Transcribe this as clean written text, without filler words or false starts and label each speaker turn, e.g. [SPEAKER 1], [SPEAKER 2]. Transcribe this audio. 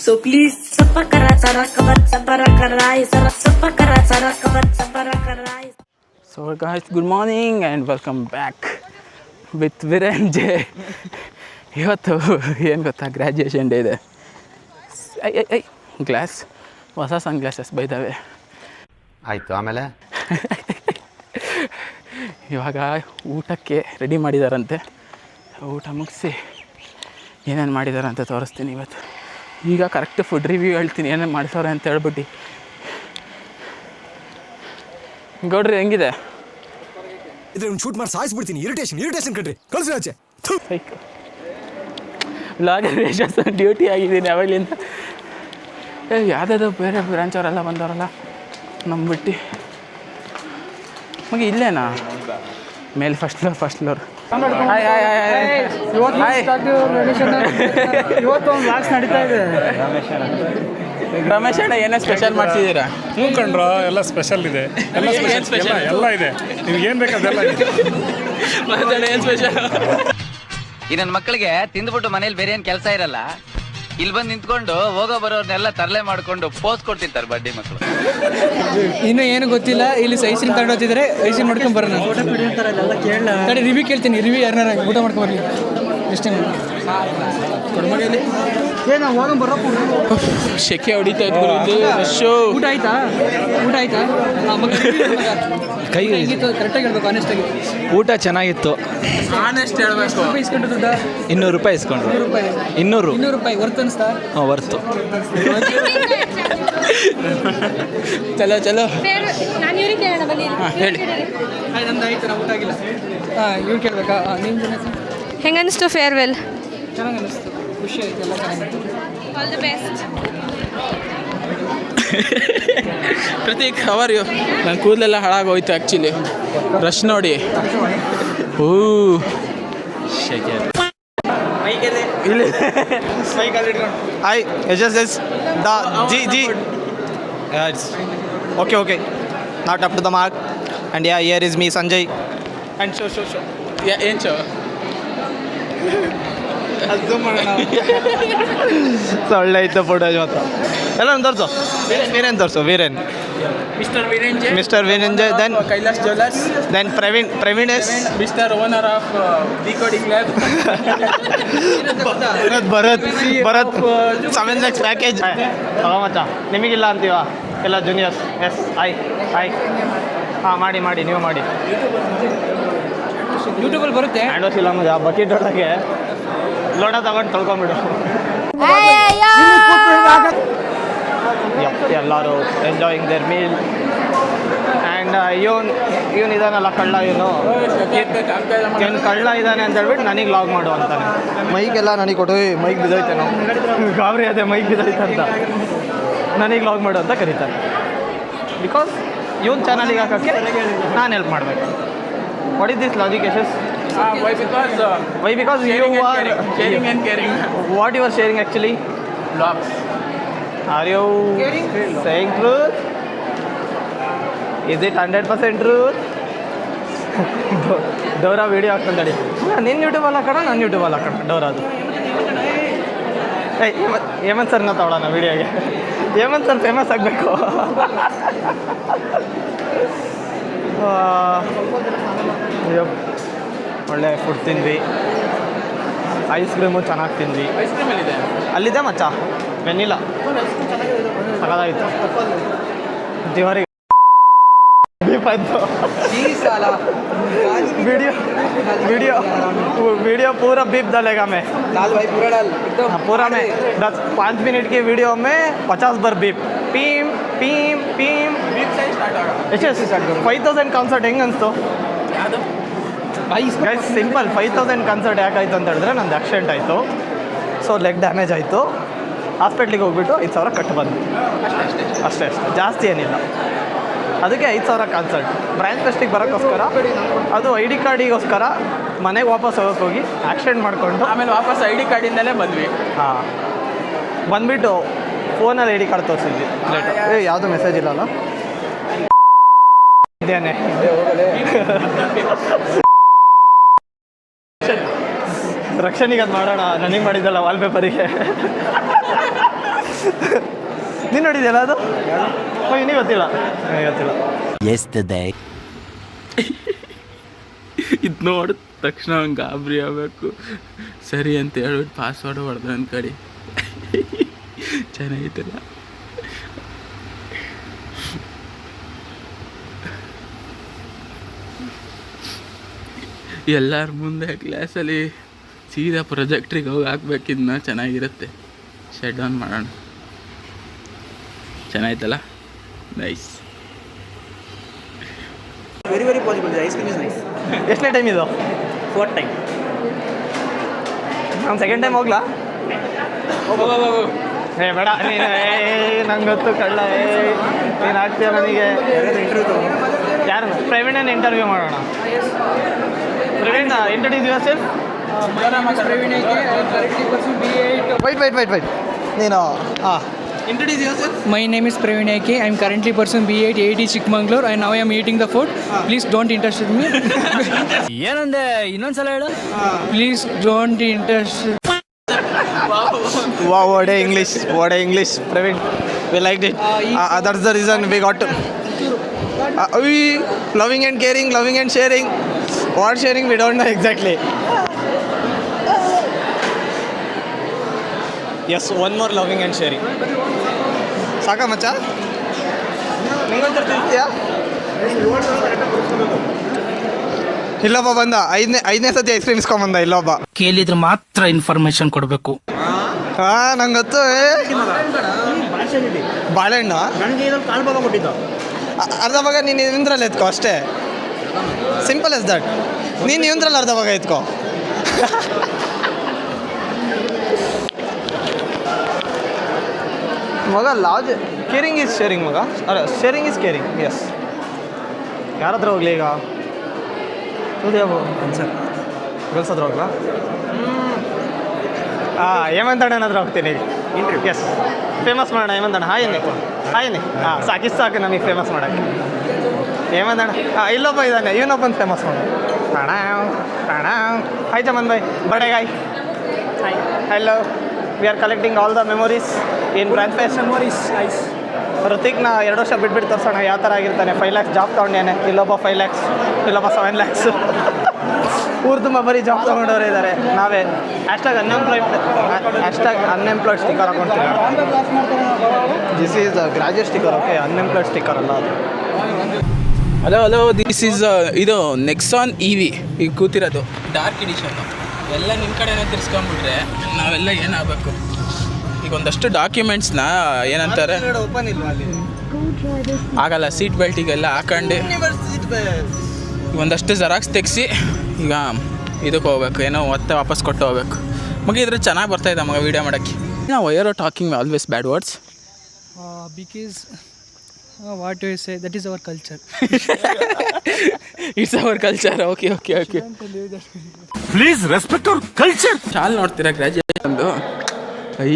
[SPEAKER 1] So please sapa kara sara kabat sabara karai sara sapa kara sara kabat sabara karai.
[SPEAKER 2] So guys, good morning and welcome back with Viren J. ಇವತ್ತು ಏನು ಗೊತ್ತಾ, graduation day ಇದೆ. I glass, ಹೊಸ ಸನ್ glasses ಬೈದಾವೆ.
[SPEAKER 3] ಆಯಿತು, ಆಮೇಲೆ
[SPEAKER 2] ಇವಾಗ ಊಟಕ್ಕೆ ready ಮಾಡಿದಾರಂತೆ. ಊಟ ಮುಗಿಸಿ ಏನೇನು ಮಾಡಿದ್ದಾರೆ ಅಂತ ತೋರಿಸ್ತೀನಿ ಇವತ್ತು. ಈಗ ಕರೆಕ್ಟ್ ಫುಡ್ ರಿವ್ಯೂ ಹೇಳ್ತೀನಿ, ಏನೇನು ಮಾಡಿಸೋರೆ ಅಂತ ಹೇಳ್ಬಿಟ್ಟು. ಗೌಡ್ರಿ ಹೆಂಗಿದೆ?
[SPEAKER 4] ಇದ್ರೆ ಶೂಟ್ ಮಾಡಿ ಸಾಯಿಸ್ಬಿಡ್ತೀನಿ. ಇರಿಟೇಷನ್ ಕಣ್ರಿ, ಕಳ್ಸಿ ಆಚೆ.
[SPEAKER 2] ಲಾಗರ್ ಡ್ಯೂಟಿ ಆಗಿದ್ದೀನಿ ಅವಾಗಲಿಂದ. ಯಾವುದಾದ್ರು ಬೇರೆ ಬ್ರಾಂಚ್ ಅವರೆಲ್ಲ ಬಂದವರಲ್ಲ ನಂಬಿಟ್ಟು. ಮಗ ಇಲ್ಲೇನಾ ಮೇಲೆ ಫಸ್ಟ್ ಫ್ಲೋರ್.
[SPEAKER 5] ಇವತ್ತು ಒಂದು ವ್ಲಾಗ್ಸ್ ನಡೀತಾ ಇದೆ.
[SPEAKER 2] ರಮೇಶ್ ಅಣ್ಣ ಏನೇ ಸ್ಪೆಷಲ್ ಮಾಡ್ತಿದ್ದೀರಾ?
[SPEAKER 6] ಹ್ಞೂ ಕಣ್ರೋ, ಎಲ್ಲ ಸ್ಪೆಷಲ್ ಇದೆ, ಎಲ್ಲ ಇದೆ. ನಿಮ್ಗೆ ಏನು ಬೇಕಾದೆಲ್ಲ ಇದೆ.
[SPEAKER 2] ಏನು ಸ್ಪೆಷಲ್?
[SPEAKER 7] ಈ ನನ್ನ ಮಕ್ಕಳಿಗೆ ತಿಂದ್ಬಿಟ್ಟು ಮನೇಲಿ ಬೇರೆ ಏನು ಕೆಲಸ ಇರಲ್ಲ, ಇಲ್ಲಿ ಬಂದು ನಿಂತ್ಕೊಂಡು ಹೋಗೋ ಬರೋರ್ನೆಲ್ಲ ತರಲೆ ಮಾಡ್ಕೊಂಡು ಪೋಸ್ ಕೊಡ್ತಿರ್ತಾರೆ ಬಡ್ಡಿ ಮಕ್ಕಳು.
[SPEAKER 5] ಇನ್ನೂ ಏನು ಗೊತ್ತಿಲ್ಲ. ಇಲ್ಲಿ ಐಸಿಲ್ ತಗೊಂಡು ಹೋಗ್ತಿದ್ದಾರೆ, ಐಸಿಲ್ ಮಾಡ್ಕೊಂಡು ಬರೋಣ. ತಡಿ ರಿವ್ಯೂ ಕೇಳ್ತೀನಿ. ರಿವ್ಯೂ ಯಾರನ್ನಾರ ಊಟ ಮಾಡ್ಕೊಂಡು ಬರಲಿ. ಎಷ್ಟೇ
[SPEAKER 2] ಶೆಕೆ ಹೊಡಿತಾ ಇದ್ದು ಶೋ.
[SPEAKER 5] ಊಟ ಆಯ್ತಾ? ಕೈ ಕರೆಕ್ಟಾಗಿ ಹೇಳ್ಬೇಕು, ಆನೆಸ್ಟಾಗಿ.
[SPEAKER 8] ಊಟ ಚೆನ್ನಾಗಿತ್ತು.
[SPEAKER 2] ಆನೆಸ್ಟ್ ಹೇಳ್ಬೇಕು.
[SPEAKER 5] ಇಸ್ಕೊಂಡು ದುಡ್ಡ
[SPEAKER 8] ₹200 ಇಸ್ಕೊಂಡ್ರು. 200
[SPEAKER 5] ವರ್ತ್ ಅನ್ಸ್ತಾ?
[SPEAKER 8] ಹಾಂ, ವರ್ತು.
[SPEAKER 2] ಚಲೋ
[SPEAKER 9] ನಾನು ಇವ್ರಿಗೆ ಕೇಳೋಣ ಬನ್ನಿ.
[SPEAKER 2] ಹೇಳಿ.
[SPEAKER 5] ನಮ್ದು ಆಯ್ತು, ನಾವು ಊಟ ಆಗಿಲ್ಲ. ಇವ್ರು ಕೇಳ್ಬೇಕಾ? ನಿಮ್ದು
[SPEAKER 9] ಹೆಂಗನ್ನಿಸ್ತು ಫೇರ್ವೆಲ್?
[SPEAKER 5] ಚೆನ್ನಾಗಿ ಅನ್ನಿಸ್ತು, ಖುಷಿ ಆಯ್ತು, ಎಲ್ಲ ಚೆನ್ನಾಗಿತ್ತು.
[SPEAKER 9] All the best.
[SPEAKER 2] Prateek, how are you? ನನ್ನ ಕೂದಲೆಲ್ಲ ಹಾಳಾಗೋಯ್ತು ಆ್ಯಕ್ಚುಲಿ, ರಶ್ ನೋಡಿ. ಓ ಇಲ್ಲಿ
[SPEAKER 8] Hi, HSS, G. It's okay. Not up to the mark. And yeah, here is me, Sanjay. And show.
[SPEAKER 2] ಏನು ಶೋ?
[SPEAKER 8] ಒಳ್ಳೆ ಇತ್ತು ಫೋಟೋಸ್ ಮಾತ್ರ. ಎಲ್ಲ ತೋರಿಸು. Veeren. Mister Veeren Jai. Then
[SPEAKER 2] Kailash jewellers.
[SPEAKER 8] Then Praveen S.
[SPEAKER 2] Mister owner of decoding lab.
[SPEAKER 8] Bharath 7 lakhs package. ಮಚ್ಚ, ನಿಮಗಿಲ್ಲ ಅಂತೀವ ಎಲ್ಲ juniors. S I ಹಾಂ, ಮಾಡಿ ನೀವು ಮಾಡಿ.
[SPEAKER 5] ಯೂಟ್ಯೂಬಲ್ಲಿ ಬರುತ್ತೆ.
[SPEAKER 8] ಹ್ಯಾಂಡೋಸ್ ಇಲ್ಲ ಮಜಾ, ಬಕೆಟ್ ಒಳಗೆ ಲೋಟ ತಗೊಂಡು ತೊಳ್ಕೊಂಬಿಡು. ಎಲ್ಲರೂ ಎಂಜಾಯಿಂಗ್ ದೇರ್ ಮೀಲ್. ಆ್ಯಂಡ್ ಇವನು ಇದಾನಲ್ಲ ಕಳ್ಳ, ಇವನು ಕಳ್ಳ ಇದ್ದಾನೆ ಅಂತ ಹೇಳ್ಬಿಟ್ಟು ನನಗೆ ಲಾಗ್ ಮಾಡು ಅಂತಾನೆ. ಮೈಗೆಲ್ಲ ನನಗೆ ಕೊಟ್ಟು ಮೈಕ್ ಬಿದ್ದೋಯ್ತೆ, ನಾವು ಗಾಬರಿ ಅದೇ ಮೈಕ್ ಬಿದ್ದೋಯ್ತು ಅಂತ ನನಗೆ ಲಾಗ್ ಮಾಡು ಅಂತ ಕರೀತಾನೆ. ಬಿಕಾಸ್ ಇವನ್ ಚಾನಲಿಗೆ ಹಾಕೋಕ್ಕೆ ನಾನು ಹೆಲ್ಪ್ ಮಾಡಬೇಕು. What is this logic Yashas? Why? Because you are
[SPEAKER 2] sharing and caring.
[SPEAKER 8] What you are sharing actually?
[SPEAKER 2] Vlogs.
[SPEAKER 8] Are you saying truth? Is it 100% truth? ಡೋರಾ ವೀಡಿಯೋ ಹಾಕ್ಕೊಂಡಿ. ನಿನ್ನ ಯೂಟ್ಯೂಬಲ್ಲಿ ಹಾಕೋಣ, ನನ್ನ ಯೂಟ್ಯೂಬಲ್ಲಿ ಹಾಕೋಣ ಡೋರಾದು. ಹೇಮಂತ್ ಸರ್ನ ತಗೊಳ್ಳೋಣ ವೀಡಿಯೋಗೆ. ಹೇಮಂತ್ ಸರ್ ಫೇಮಸ್ ಆಗಬೇಕು. ಒಳ್ಳೆ ಫುಡ್ ತಿಂದ್ವಿ. ಐಸ್ ಕ್ರೀಮು ಚೆನ್ನಾಗಿ ತಿಂದ್ವಿ.
[SPEAKER 2] ಐಸ್ ಕ್ರೀಮ್ ಎಲ್ಲಿದೆ?
[SPEAKER 8] ಅಲ್ಲಿದೆ ಮಚ್ಚ, ವೆನಿಲ್ಲ ಸಗದಾಯಿತು. ದೇವರಿಗೆ ಬೀಪ್ ಆಯಿತು. वीडियो पूरा बीप डालेगा मैं.
[SPEAKER 5] लाल भाई पूरा डाल एकदम
[SPEAKER 8] पूरा में 5 मिनट की वीडियो में 50 बार बीप. पीम
[SPEAKER 2] बीप से स्टार्ट होगा.
[SPEAKER 8] 5000 ಕಾನ್ಸರ್ಟ್ ಹೆಂಗೆ ಅನಿಸ್ತು?
[SPEAKER 2] ಯಾವುದು
[SPEAKER 8] ಗೈಸ್? ಸಿಂಪಲ್ 5000 ಕಾನ್ಸರ್ಟ್ ಯಾಕಾಯಿತು ಅಂತ ಹೇಳಿದ್ರೆ, ನಂದು ಆಕ್ಸಿಡೆಂಟ್ ಆಯಿತು. ಸೊ ಲೆಗ್ ಡ್ಯಾಮೇಜ್ ಆಯಿತು. ಹಾಸ್ಪಿಟ್ಲಿಗೆ ಹೋಗ್ಬಿಟ್ಟು 5,000 ಕಟ್ಟು ಬಂದ್ವಿ. ಅಷ್ಟೇ, ಜಾಸ್ತಿ ಏನಿಲ್ಲ. ಅದಕ್ಕೆ 5,000 ಕಾನ್ಸರ್ಟ್. ಬ್ರ್ಯಾಂಚ್ ಫೆಸ್ಟಿಗೆ ಬರೋಕ್ಕೋಸ್ಕರ, ಅದು ID ಕಾರ್ಡಿಗೋಸ್ಕರ ಮನೆಗೆ ವಾಪಸ್ ಹೋಗಿ ಆಕ್ಸಿಡೆಂಟ್ ಮಾಡಿಕೊಂಡು
[SPEAKER 2] ಆಮೇಲೆ ವಾಪಸ್ ID ಕಾರ್ಡಿಂದಲೇ ಬಂದ್ವಿ.
[SPEAKER 8] ಹಾಂ, ಬಂದುಬಿಟ್ಟು ಫೋನಲ್ಲಿ ID ಕಾರ್ಡ್ ತೋರಿಸಿದ್ವಿ. ಯಾವುದೂ ಮೆಸೇಜ್ ಇಲ್ಲಲ್ಲ. ಇದೇನೆ ರಕ್ಷಣಿಗೆ ಅದು ಮಾಡೋಣ. ನನಗೆ ಮಾಡಿದ್ದಲ್ಲ ವಾಲ್ಪೇಪರಿಗೆ. ನೋಡಿದ್ಯಲ್ಲ ಅದು ಇನ್ನೂ ಗೊತ್ತಿಲ್ಲ ಗೊತ್ತಿಲ್ಲ.
[SPEAKER 2] ಇದು ನೋಡಿದ ತಕ್ಷಣ ಅವ್ನು ಗಾಬರಿ ಆಗಬೇಕು. ಸರಿ ಅಂತ ಹೇಳ್ಬಿಟ್ಟು ಪಾಸ್ವರ್ಡ್ ಹೊಡೆದ ನನ್ನ ಕಡೆ. ಚೆನ್ನಾಗಿತ್ತಲ್ಲ. ಎಲ್ಲರ ಮುಂದೆ ಕ್ಲಾಸಲ್ಲಿ ಸೀದಾ ಪ್ರೊಜೆಕ್ಟ್ರಿಗೆ ಹೋಗಿ ಹಾಕ್ಬೇಕಿದ್ನ ಚೆನ್ನಾಗಿರುತ್ತೆ. ಶಟ್ ಡೌನ್ ಮಾಡೋಣ. ಚೆನ್ನಾಯ್ತಲ್ಲ, nice.
[SPEAKER 5] Very very possible. Ice cream is nice.
[SPEAKER 8] ಎಷ್ಟನೇ ಟೈಮ್ ಇದು?
[SPEAKER 5] 4th time.
[SPEAKER 8] ನಾನು ಸೆಕೆಂಡ್ ಟೈಮ್ ಹೋಗ್ಲಾ? ಬೇಡ ನೀನು ನಂಗೆ ಗೊತ್ತು ಕಳ್ಳ. ನೀನು ಆಗ್ತೀಯ ನನಗೆ. ಯಾರು? ಪ್ರವೀಣನ ಇಂಟರ್ವ್ಯೂ ಮಾಡೋಣ. Praveen, introduce your self. White ನೀನು introduce yourself.
[SPEAKER 5] My name is Praveen A.K. I am currently pursuing B8 AIT Chikmagalur and now I am eating the food. Please don't interest me.
[SPEAKER 8] ಏನಂದೆ ಇನ್ನೊಂದ್ಸಲ ಹೇಳು.
[SPEAKER 5] Please don't interest.
[SPEAKER 8] Wow, what a English, Praveen. We liked it. That's the reason we got to. We loving and caring, loving and sharing. What sharing we don't know exactly. Yes, one more loving and sharing. ಸಾಕ ಮಚ್ಚ? ನಿಂಗೊಂಚೂರು ತಿಂತೀಯಾ? ಇಲ್ಲೊಬ್ಬ ಬಂದ, ಐದನೇ ಸತಿ ice cream ಇಸ್ಕೊಂಬಂದ. ಇಲ್ಲೊಬ್ಬ
[SPEAKER 5] ಕೇಳಿದ್ರೆ ಮಾತ್ರ information ಕೊಡಬೇಕು.
[SPEAKER 8] ನಂಗೆ ಗೊತ್ತು. ಬಾಳೆಹಣ್ಣು ಅರ್ಧ ಭಾಗ ನೀನು ಇವಂದ್ರಲ್ಲಿ ಎತ್ಕೋ ಅಷ್ಟೇ. Simple yes that. ನೀನು ಇವಂದ್ರಲ್ಲಿ ಅರ್ಧ ಭಾಗ ಎತ್ಕೋ. ಮಗ ಲಾಜ್ ಕೇರಿಂಗ್ ಈಸ್ ಶೇರಿಂಗ್ ಮಗ. ಅಲ್ಲ, ಶೇರಿಂಗ್ ಈಸ್ ಕೇರಿಂಗ್. ಎಸ್. ಯಾರ ಹತ್ರ ಹೋಗ್ಲಿ ಈಗ? ಸರ್ ಗರ್ಲ್ಸ್ ಹತ್ರ ಹೋಗ್ಲಾ? ಹೇಮಂತಣ್ಣನ ಹತ್ರ ಹೋಗ್ತೀನಿ ಈಗ. ಎಸ್, ಫೇಮಸ್ ಮಾಡೋಣ ಹೇಮಂತಣ್ಣ. ಹಾಯನ್ನಿ ಸಾಕು ನಮಗೆ ಫೇಮಸ್ ಮಾಡೋಕ್ಕೆ. ಹೇಮಂತಣ್ಣ ಇಲ್ಲೊಬ್ಬ ಇದ್ದಾನೆ, ಇವನೊಬ್ಬನ ಫೇಮಸ್ ಮಾಡು. ಪ್ರಾಣ ಹಾಯ್ ಚಮನ್ ಬಾಯ್. ಬಡೆ ಗಾಯ್. Hello. We are collecting all the memories in branch face. Memories nice. ಋತಿಕ್ನ 2 ವರ್ಷ ಬಿಟ್ಬಿಟ್ಟು ತೋರಿಸೋಣ ಯಾವ ಥರ ಆಗಿರ್ತಾನೆ. 5 lakhs ಜಾಬ್ ತೊಗೊಂಡೇನೆ. ಇಲ್ಲೊಬ್ಬ 5 lakhs, ಇಲ್ಲೊಬ್ಬ 7 lakhs. ಊರು ತುಂಬ ಬರೀ ಜಾಬ್ ತೊಗೊಂಡವ್ರು ಇದ್ದಾರೆ. ನಾವೇ ಅನ್ಎಂಪ್ಲಾಯ್ಡ್ ಸ್ಟಿಕ್ಕರ್ ಹಾಕೊಳ್ತೀವಿ. This is graduate sticker. Okay, unemployed sticker ಅಲ್ಲ ಅದು.
[SPEAKER 2] ಹಲೋ, ದಿಸ್ ಈಸ್ ಇದು ನೆಕ್ಸಾನ್ EV ಈಗ ಕೂತಿರೋದು ಡಾರ್ಕ್ ಎಡಿಷನ್ನು. ಎಲ್ಲ ನಿಮ್ಮ ಕಡೆನೇ ತಿರ್ಸ್ಕೊಂಡ್ಬಿಟ್ರೆ ನಾವೆಲ್ಲ ಏನಾಗಬೇಕು? ಈಗ ಒಂದಷ್ಟು ಡಾಕ್ಯುಮೆಂಟ್ಸ್ನ ಏನಂತಾರೆ
[SPEAKER 8] ಓಪನ್ ಇಲ್ವಾ ಅಲ್ಲಿ?
[SPEAKER 2] ಆಗಲ್ಲ, ಸೀಟ್ ಬೆಲ್ಟಿಗೆಲ್ಲ ಹಾಕೊಂಡು ಒಂದಷ್ಟು ಜೆರಾಕ್ಸ್ ತೆಗೆಸಿ ಈಗ ಇದಕ್ಕೆ ಹೋಗ್ಬೇಕು, ಏನೋ ಮತ್ತೆ ವಾಪಸ್ ಕೊಟ್ಟು ಹೋಗ್ಬೇಕು. ಮಗ ಇದ್ರೆ ಚೆನ್ನಾಗಿ ಬರ್ತಾಯಿದ್ದ ಮಗ ವೀಡಿಯೋ ಮಾಡೋಕ್ಕೆ. ನಾವು we're talking always bad words
[SPEAKER 5] Because what do you say? That is our culture.
[SPEAKER 2] It's our culture. Okay.
[SPEAKER 6] Please respect our culture.
[SPEAKER 2] ಚಾಲ್ ನೋಡ್ತೀರಾ ಗ್ರ್ಯಾಜುಯೇಷನ್ದು? ಹೈ